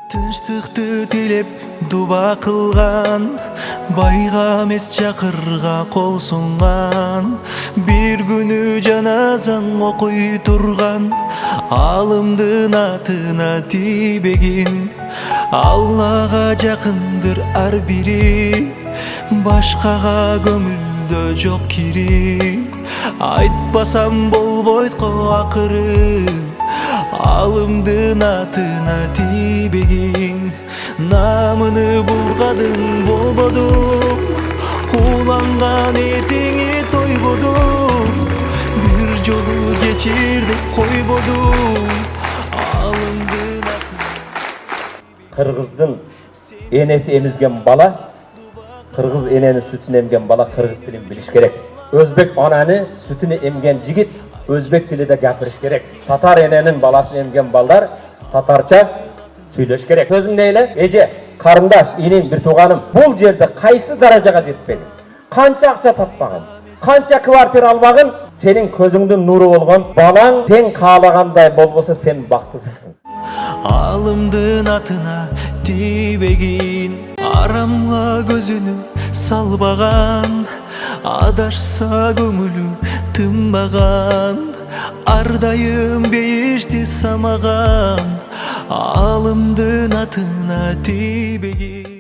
Тынчтыкты тилеп дуба кылган, байга эмес чакырга кол сунган. Бир күнү жаназаң окуй турган, алымдын атына тийбегин. Аллага жакындыр ар бири, башкага көңүлдө жок кири. Айтпасам болбойт го акыры, алымдын атына тийбегин. Намыны бургадың болбоду, уланган этиңи тойбоду. Бир жолу кечирди койбоду, алымдын атына. Кыргыздын энеси эмизген бала, кыргыз энени сүтүн эмген бала кыргыз тилин билиш керек. Өзбек ананы сүтүн эмген жигит өзбек тилиде гапырыш керек. Татар эненин баласын эмген балдар татарча сүйлөш керек. Сөзүң эле, эже, карындаш, инең, бир тууганым, бул жерде кайсы даражага жетпедиң? Канча акча таппаган? Канча квартира албагын? Сенин көзүңдүн нуру болгон балаң тең каалагандай болбосо сен бактысызсың. Алымдын атына тийбегин, арамга көзүнү салбаган. Адашса көңүлү тынбаган, ар дайым бейишти самаган. Алымдын атына тийбегин.